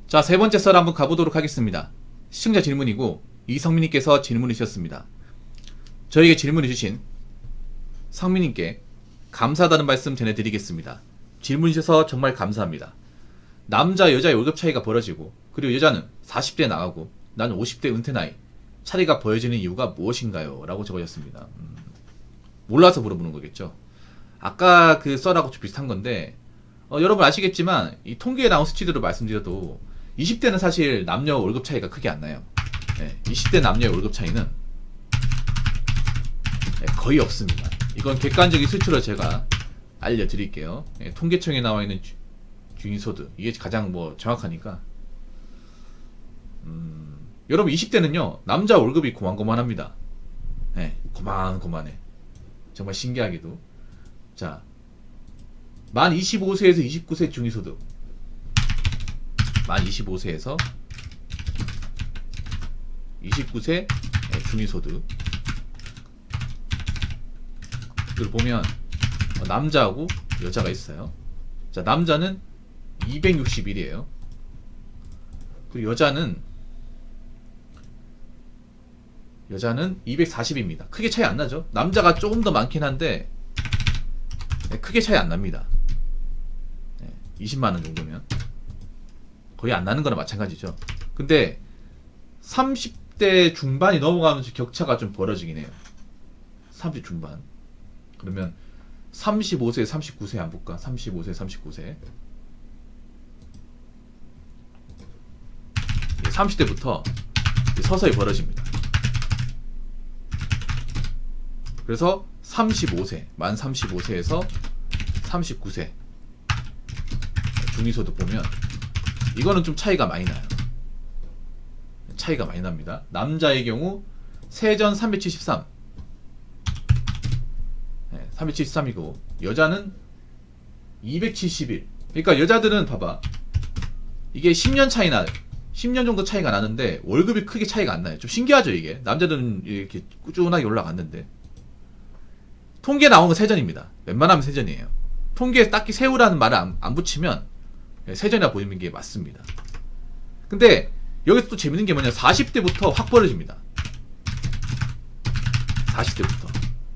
자, 세 번째 썰 한번 가보도록 하겠습니다. 시청자 질문이고 이성민님께서 질문을 주셨습니다. 저에게 질문을 주신 성민님께 감사하다는 말씀 전해드리겠습니다. 질문 주셔서 정말 감사합니다. 남자 여자의 월급 차이가 벌어지고 그리고 여자는 40대 나가고 나는 50대 은퇴 나이 차이가 벌어지는 이유가 무엇인가요? 라고 적어졌습니다. 몰라서 물어보는 거겠죠. 아까 그 썰하고 좀 비슷한 건데 여러분 아시겠지만 이 통계에 나온 수치대로 말씀드려도 20대는 사실 남녀 월급 차이가 크게 안 나요. 20대 남녀의 월급 차이는 거의 없습니다. 이건 객관적인 수치로 제가 알려드릴게요. 통계청에 나와 있는 중위소득 이게 가장 정확하니까. 여러분 20대는요 남자 월급이 고만고만합니다. 고만고만해. 정말 신기하게도. 자, 만 25세에서 29세 중위소득, 만 25세에서 29세 중위소득 이걸 보면 남자하고 여자가 있어요. 자, 남자는 261이에요. 그리고 여자는 240입니다. 크게 차이 안 나죠? 남자가 조금 더 많긴 한데 크게 차이 안 납니다. 20만원 정도면 거의 안 나는 거나 마찬가지죠. 근데 30대 중반이 넘어가면서 격차가 좀 벌어지긴 해요. 30 중반. 그러면 35세, 39세 안 볼까? 35세, 39세. 30대부터 서서히 벌어집니다. 그래서 35세, 만 35세에서 39세 중위소득 보면 이거는 좀 차이가 많이 나요. 차이가 많이 납니다. 남자의 경우 세전 373, 373이고 여자는 271. 그러니까 여자들은 봐봐, 이게 10년 차이나 10년 정도 차이가 나는데 월급이 크게 차이가 안 나요. 좀 신기하죠 이게. 남자들은 이렇게 꾸준하게 올라갔는데. 통계에 나온 건 세전입니다. 웬만하면 세전이에요. 통계에 딱히 세우라는 말을 안 붙이면 세전이라 보이는 게 맞습니다. 근데 여기서 또 재밌는 게 뭐냐, 40대부터 확 벌어집니다. 40대부터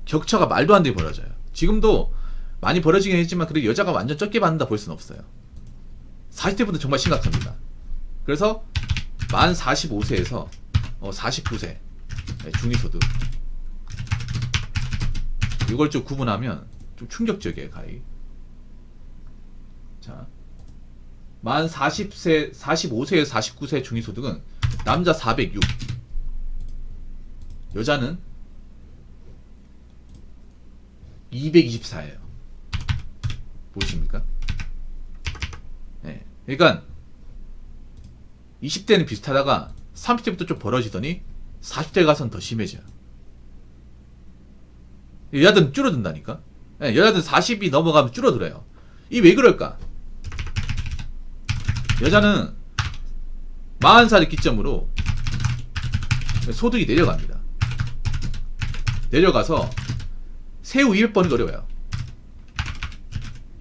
격차가 말도 안 되게 벌어져요. 지금도 많이 벌어지긴 했지만 그래도 여자가 완전 적게 받는다 볼 수는 없어요. 40대부터 정말 심각합니다. 그래서 만 45세에서 49세 중위소득 이걸 좀 구분하면 좀 충격적이에요. 가히. 자, 만 40세, 45세에서 49세 중위소득은 남자 406, 여자는 224예요. 보이십니까? 그러니까 20대는 비슷하다가 30대부터 좀 벌어지더니 40대 가서는 더 심해져요. 여자들은 줄어든다니까. 여자들은 40이 넘어가면 줄어들어요. 이 왜 그럴까? 여자는 40살을 기점으로 소득이 내려갑니다. 내려가서 세후 200번이 어려워요.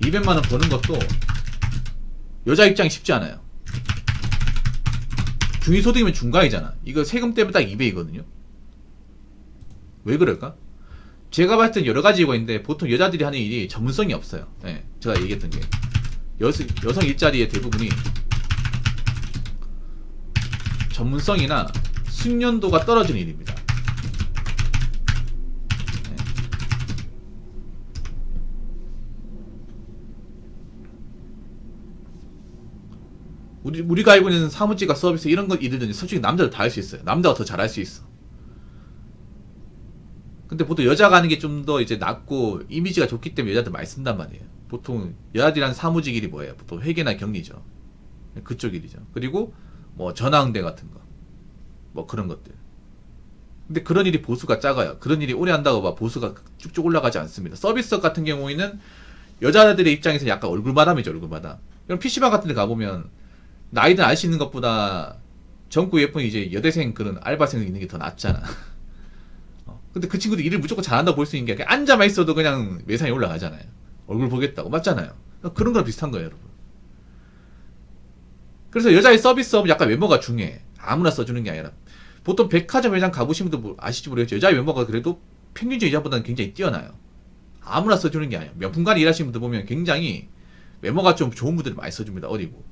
200만원 버는 것도 여자 입장이 쉽지 않아요. 중위소득이면 중간이잖아. 이거 세금 때문에 딱 200이거든요. 왜 그럴까? 제가 봤을 땐 여러 가지 이유가 있는데 보통 여자들이 하는 일이 전문성이 없어요. 제가 얘기했던 게 여성 일자리의 대부분이 전문성이나 숙련도가 떨어지는 일입니다. 우리가 알고 있는 사무직과 서비스 이런 것 일들은 솔직히 남자도 다 할 수 있어요. 남자가 더 잘할 수 있어. 근데 보통 여자가 하는 게 좀 더 이제 낫고 이미지가 좋기 때문에 여자들 많이 쓴단 말이에요. 보통 여자들이 하는 사무직 일이 뭐예요? 보통 회계나 경리죠. 그쪽 일이죠. 그리고 전화응대 같은 거, 그런 것들. 근데 그런 일이 보수가 작아요. 그런 일이 오래 한다고 막 보수가 쭉쭉 올라가지 않습니다. 서비스업 같은 경우에는 여자들의 입장에서 약간 얼굴마담이죠. 얼굴마담. 그럼 PC방 같은 데 가보면 나이든 알 수 있는 것보다 젊고 예쁜 이제 여대생 그런 알바생 있는 게 더 낫잖아. 근데 그 친구들 일을 무조건 잘한다고 볼 수 있는 게 그냥 앉아만 있어도 그냥 매상이 올라가잖아요. 얼굴 보겠다고. 맞잖아요. 그런 거랑 비슷한 거예요, 여러분. 그래서 여자의 서비스업은 약간 외모가 중요해. 아무나 써주는 게 아니라. 보통 백화점 회장 가보신 분들 아실지 모르겠죠. 여자의 외모가 그래도 평균적 여자보다는 굉장히 뛰어나요. 아무나 써주는 게 아니에요. 명품관에 일하시는 분들 보면 굉장히 외모가 좀 좋은 분들이 많이 써줍니다. 어리고.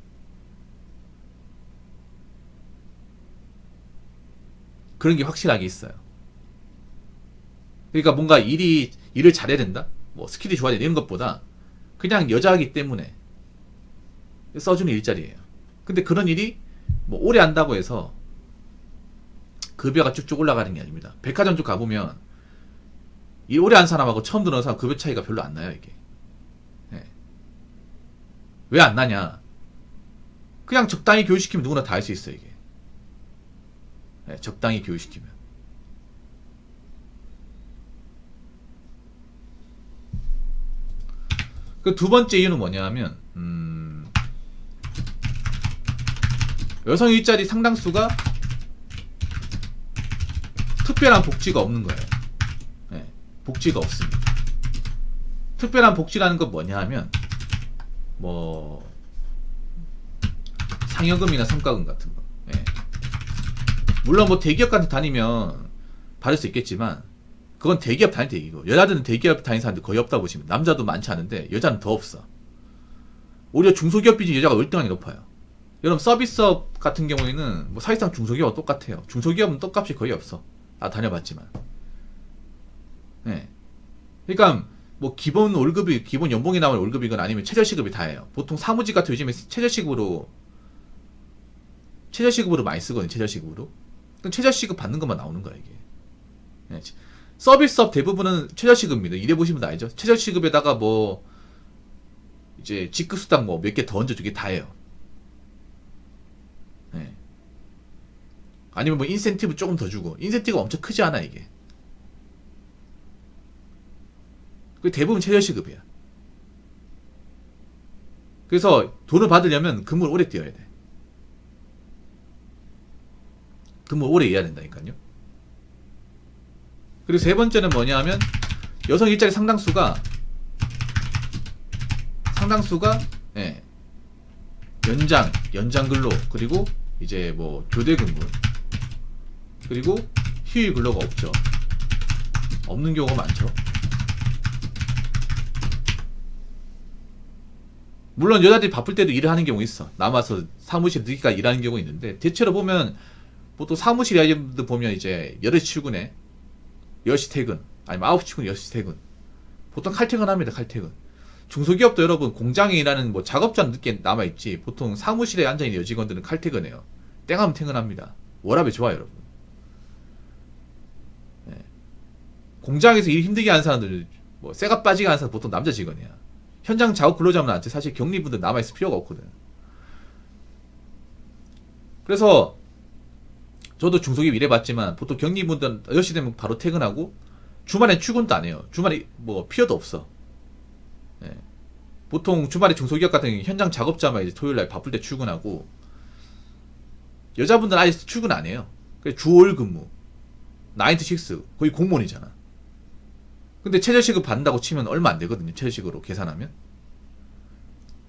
그런 게 확실하게 있어요. 그러니까 뭔가 일을 잘해야 된다? 뭐 스킬이 좋아야 된다? 이런 것보다 그냥 여자이기 때문에 써주는 일자리예요. 근데 그런 일이 뭐 오래 한다고 해서 급여가 쭉쭉 올라가는 게 아닙니다. 백화점 쪽 가보면 일 오래 한 사람하고 처음 들어온 사람 급여 차이가 별로 안 나요, 이게. 네. 왜 안 나냐? 그냥 적당히 교육시키면 누구나 다 할 수 있어요, 이게. 네, 적당히 교육시키면. 그 두 번째 이유는 뭐냐 하면, 여성 일자리 상당수가 특별한 복지가 없는 거예요. 네, 복지가 없습니다. 특별한 복지라는 건 뭐냐 하면, 뭐, 상여금이나 성과금 같은 거. 네. 물론 뭐 대기업 같은 데 다니면 받을 수 있겠지만, 그건 대기업 다닐 때 얘기고, 여자들은 대기업 다니는 사람들 거의 없다 보시면, 남자도 많지 않은데, 여자는 더 없어. 오히려 중소기업 비중이 여자가 월등하게 높아요. 여러분, 서비스업 같은 경우에는, 뭐 사실상 중소기업과 똑같아요. 중소기업은 떡값이 거의 없어. 다녀봤지만. 네. 그러니까, 뭐 기본 월급이, 기본 연봉이 나오는 월급이건 아니면 최저시급이 다예요. 보통 사무직 같은 요즘에 최저시급으로 많이 쓰거든요, 최저시급으로. 그럼 최저시급 받는 것만 나오는 거야, 이게. 네. 서비스업 대부분은 최저시급입니다. 일해보시면 알죠? 최저시급에다가 뭐, 이제 직급수당 뭐 몇 개 더 얹어주게 다예요. 네. 아니면 뭐 인센티브 조금 더 주고, 인센티브가 엄청 크지 않아, 이게. 그 대부분 최저시급이야. 그래서 돈을 받으려면 근무를 오래 뛰어야 돼. 근무를 오래 해야 된다니까요. 그리고 세 번째는 뭐냐 하면, 여성 일자리 상당수가 예, 연장 근로, 그리고 이제 뭐 교대 근무, 그리고 휴일 근로가 없죠. 없는 경우가 많죠. 물론 여자들이 바쁠 때도 일을 하는 경우 있어. 남아서 사무실 늦게까지 일하는 경우 있는데, 대체로 보면 보통 사무실 일하는 보면 이제 8시 출근에 10시 퇴근, 아니면 9시 출근 6시 퇴근. 보통 칼퇴근 합니다. 칼퇴근. 중소기업도 여러분, 공장에 일하는 뭐 작업자는 늦게 남아있지, 보통 사무실에 앉아있는 여직원들은 칼퇴근해요. 땡하면 퇴근합니다. 워라밸 좋아요, 여러분. 네. 공장에서 일 힘들게 하는 사람들, 뭐 쇠가 빠지게 하는 사람 보통 남자 직원이야. 현장 작업 근로자면 나한테 사실 격리분들 남아있을 필요가 없거든. 그래서 저도 중소기업 일해봤지만 보통 격리분들은 10시 되면 바로 퇴근하고, 주말엔 출근도 안 해요. 주말에 뭐 필요도 없어. 네. 보통 주말에 중소기업 같은 경우 현장 작업자만 이제 토요일날 바쁠 때 출근하고, 여자분들은 아예 출근 안 해요. 주 5일 근무, 9 to 6, 거의 공무원이잖아. 근데 최저시급 받는다고 치면 얼마 안 되거든요. 최저시급으로 계산하면.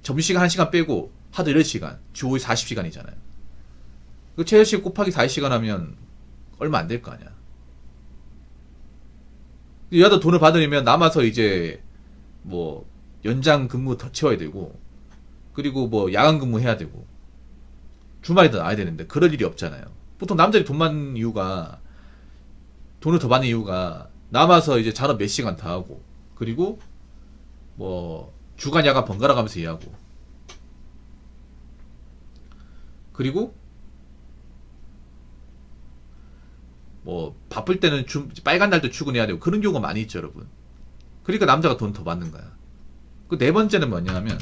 점심시간 1시간 빼고 하루 8시간, 주 5일 40시간이잖아요. 그 최저시급 곱하기 40시간 하면 얼마 안 될 거 아니야. 여자 돈을 받으려면 남아서 이제 뭐 연장 근무 더 채워야 되고, 그리고 뭐 야간 근무 해야 되고, 주말에도 나와야 되는데 그럴 일이 없잖아요. 보통 남자들이 돈을 더 받는 이유가 남아서 이제 잔업 몇 시간 더 하고, 그리고 뭐 주간 야간 번갈아 가면서 일하고, 그리고 뭐 바쁠 때는 빨간 날도 출근해야 되고, 그런 경우가 많이 있죠, 여러분. 그러니까 남자가 돈 더 받는 거야. 그 네 번째는 뭐냐 하면,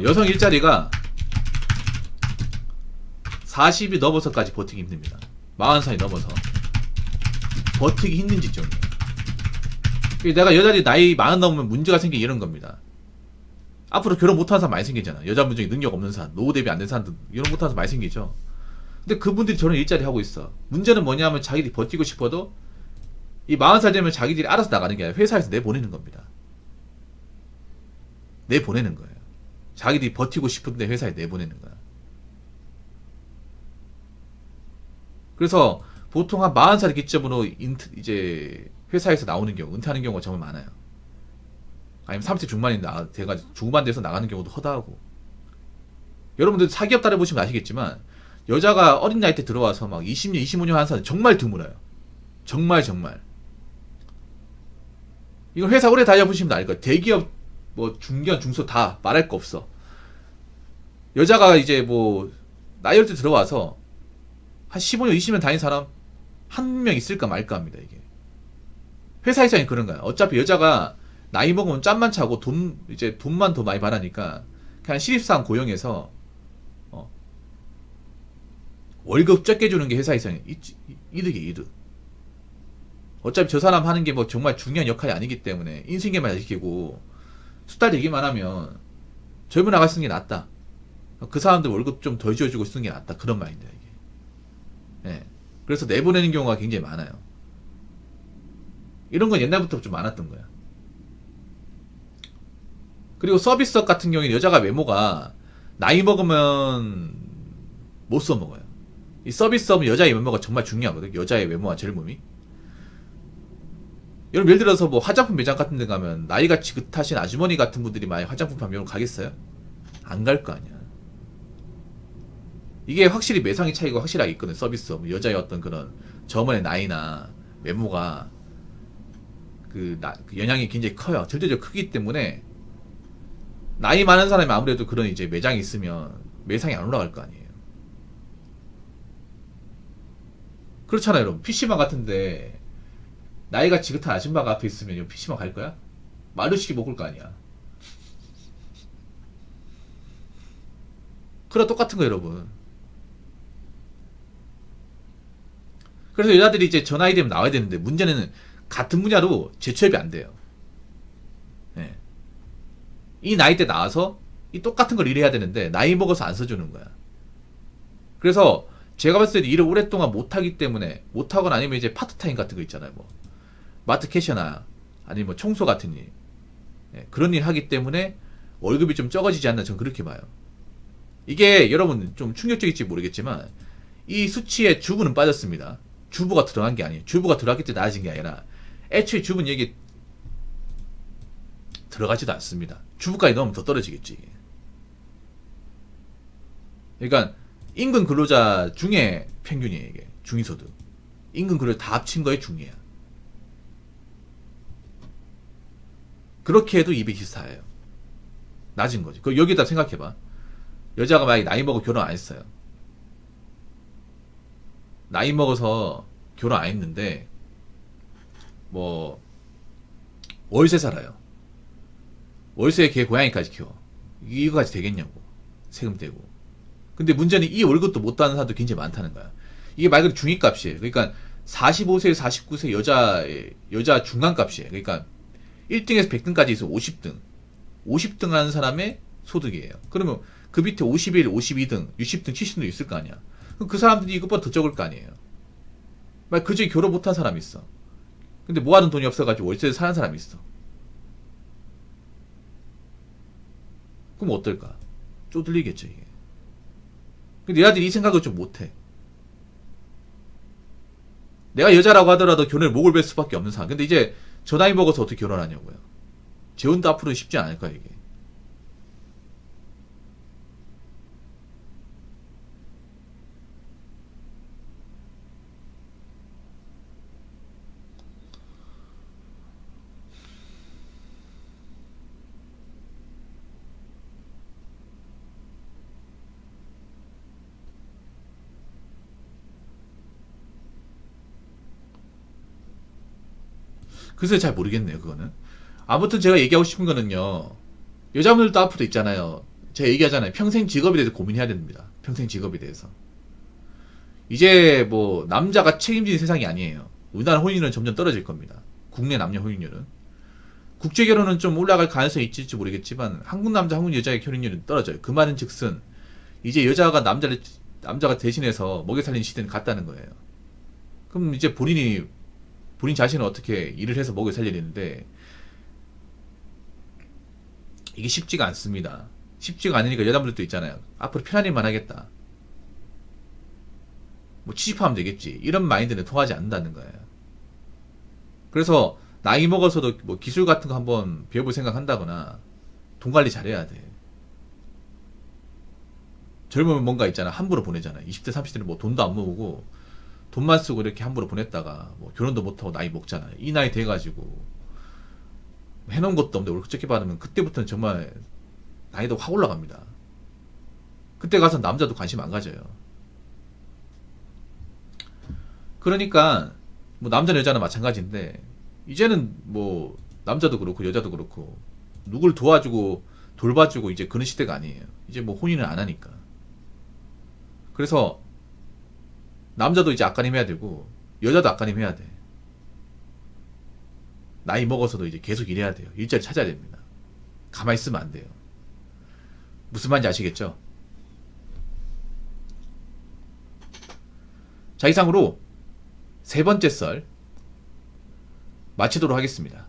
여성 일자리가 40이 넘어서까지 버티기 힘듭니다. 40살이 넘어서 버티기 힘든 직종이에요. 내가 여자들이 나이 40 넘으면 문제가 생기기 이런 겁니다. 앞으로 결혼 못하는 사람 많이 생기잖아. 여자분 중에 능력 없는 사람, 노후 대비 안 된 사람들, 결혼 못하는 사람 많이 생기죠. 근데 그분들이 저런 일자리 하고 있어. 문제는 뭐냐 하면, 자기들이 버티고 싶어도 이 40살 되면 자기들이 알아서 나가는 게 아니라 회사에서 내보내는 겁니다. 내보내는 거예요. 자기들이 버티고 싶은데 회사에 내보내는 거야. 그래서 보통 한 40살 기점으로 이제 회사에서 나오는 경우, 은퇴하는 경우가 정말 많아요. 아니면 30대 중반에 돼가지고 중반 돼서 나가는 경우도 허다하고. 여러분들 사기업 따라보시면 아시겠지만 여자가 어린 나이 때 들어와서 막 20년, 25년 하는 사람 정말 드물어요. 정말. 이거 회사 오래 다녀보시면 알 거예요. 대기업, 뭐 중견, 중소 다 말할 거 없어. 여자가 이제 뭐 나이 어릴 때 들어와서 한 15년, 20년 다닌 사람 한 명 있을까 말까 합니다. 이게 회사 입장이 그런 거야. 어차피 여자가 나이 먹으면 짬만 차고 이제 돈만 더 많이 받으니까 그냥 신입사원 고용해서 월급 적게 주는 게 회사 입장이 이득이에요, 이득. 어차피 저 사람 하는 게 뭐 정말 중요한 역할이 아니기 때문에 인수인계만 잘 시키고 수달 얘기만 하면 젊은 나가 쓰는 게 낫다. 그 사람들 월급 좀 더 지어주고 쓰는 게 낫다. 그런 마인드야 이게. 예. 그래서 내보내는 경우가 굉장히 많아요. 이런 건 옛날부터 좀 많았던 거야. 그리고 서비스업 같은 경우에는 여자가 외모가 나이 먹으면 못 써먹어요. 이 서비스업은 여자의 외모가 정말 중요하거든. 여자의 외모와 젊음이. 여러분 예를 들어서 뭐 화장품 매장 같은 데 가면 나이가 지긋하신 아주머니 같은 분들이 많이 화장품 판매하러 가겠어요? 안 갈 거 아니야. 이게 확실히 매상의 차이가 확실하게 있거든. 서비스업 여자의 어떤 그런 저번의 나이나 외모가 그 영향이 굉장히 커요. 절대적으로 크기 때문에 나이 많은 사람이 아무래도 그런 이제 매장이 있으면 매상이 안 올라갈 거 아니에요. 그렇잖아요, 여러분. PC방 같은데 나이가 지긋한 아줌마가 앞에 있으면 PC방 갈 거야? 마루시키 먹을 거 아니야. 그랑 똑같은 거 여러분. 그래서 여자들이 이제 저 나이 되면 나와야 되는데 문제는 같은 분야로 재취업이 안 돼요. 네. 이 나이 때 나와서 이 똑같은 걸 일해야 되는데 나이 먹어서 안 써주는 거야. 그래서 제가 봤을 때 일을 오랫동안 못하기 때문에 못하거나 아니면 이제 파트타임 같은 거 있잖아요. 뭐 마트 캐셔나 아니면 뭐 청소 같은 일, 네. 그런 일 하기 때문에 월급이 좀 적어지지 않나 저는 그렇게 봐요. 이게 여러분 좀 충격적일지 모르겠지만 이 수치에 주부는 빠졌습니다. 주부가 들어간 게 아니에요. 주부가 들어갔기 때문에 나아진 게 아니라 애초에 주부는 여기 들어가지도 않습니다. 주부까지 넣으면 더 떨어지겠지. 그러니까 임금 근로자 중에 평균이에요. 이게 중위소득. 임금 근로자 다 합친 거에 중이야. 그렇게 해도 224예요. 낮은 거지. 그 여기다 생각해봐. 여자가 만약에 나이 먹어 결혼 안 했어요. 나이 먹어서 결혼 안 했는데 뭐 월세 살아요. 월세에 걔 고양이까지 키워. 이거까지 되겠냐고. 세금 떼고. 근데 문제는 이 월급도 못 따는 사람도 굉장히 많다는 거야. 이게 말 그대로 중위값이에요. 그러니까 45세, 49세 여자 중간값이에요. 그러니까 1등에서 100등까지 있어 50등. 50등 하는 사람의 소득이에요. 그러면 그 밑에 51, 52등, 60등, 70등 있을 거 아니야. 그럼 그 사람들이 이것보다 더 적을 거 아니에요. 막 그중에 결혼 못한 사람이 있어. 근데 모아둔 돈이 없어가지고 월세에서 사는 사람이 있어. 그럼 어떨까? 쪼들리겠죠 이게. 근데 얘네들이 이 생각을 좀 못해. 내가 여자라고 하더라도 결혼을 목을 뺄 수밖에 없는 상황. 근데 이제 저 나이 먹어서 어떻게 결혼하냐고요. 재혼도 앞으로는 쉽지 않을 거야 이게. 그래서 잘 모르겠네요 그거는. 아무튼 제가 얘기하고 싶은 거는요. 여자분들도 앞으로 있잖아요. 제가 얘기하잖아요. 평생 직업에 대해서 고민해야 됩니다. 평생 직업에 대해서. 이제 뭐 남자가 책임지는 세상이 아니에요. 우리나라 혼인율은 점점 떨어질 겁니다. 국내 남녀 혼인율은. 국제 결혼은 좀 올라갈 가능성이 있을지 모르겠지만 한국 남자, 한국 여자의 결혼율은 떨어져요. 그 말은 즉슨 이제 여자가 남자가 대신해서 먹여 살리는 시대는 갔다는 거예요. 그럼 이제 본인 자신은 어떻게 일을 해서 먹여 살려야 되는데 이게 쉽지가 않습니다. 쉽지가 않으니까 여자분들도 있잖아요. 앞으로 편한 일만 하겠다. 뭐 취직하면 되겠지. 이런 마인드는 통하지 않는다는 거예요. 그래서 나이 먹어서도 뭐 기술 같은 거 한번 배워볼 생각 한다거나 돈 관리 잘해야 돼. 젊으면 뭔가 있잖아. 함부로 보내잖아. 20대, 30대는 뭐 돈도 안 모으고 돈만 쓰고 이렇게 함부로 보냈다가 뭐 결혼도 못하고 나이 먹잖아요. 이 나이 돼가지고 해놓은 것도 없는데 월급 적게 받으면 그때부터는 정말 나이도 확 올라갑니다. 그때 가서 남자도 관심 안 가져요. 그러니까 뭐 남자나 여자나 마찬가지인데 이제는 뭐 남자도 그렇고 여자도 그렇고 누굴 도와주고 돌봐주고 이제 그런 시대가 아니에요. 이제 뭐 혼인을 안 하니까. 그래서 남자도 이제 앞가림 해야 되고 여자도 앞가림 해야 돼. 나이 먹어서도 이제 계속 일해야 돼요. 일자리 찾아야 됩니다. 가만히 있으면 안 돼요. 무슨 말인지 아시겠죠? 자, 이상으로 세 번째 썰 마치도록 하겠습니다.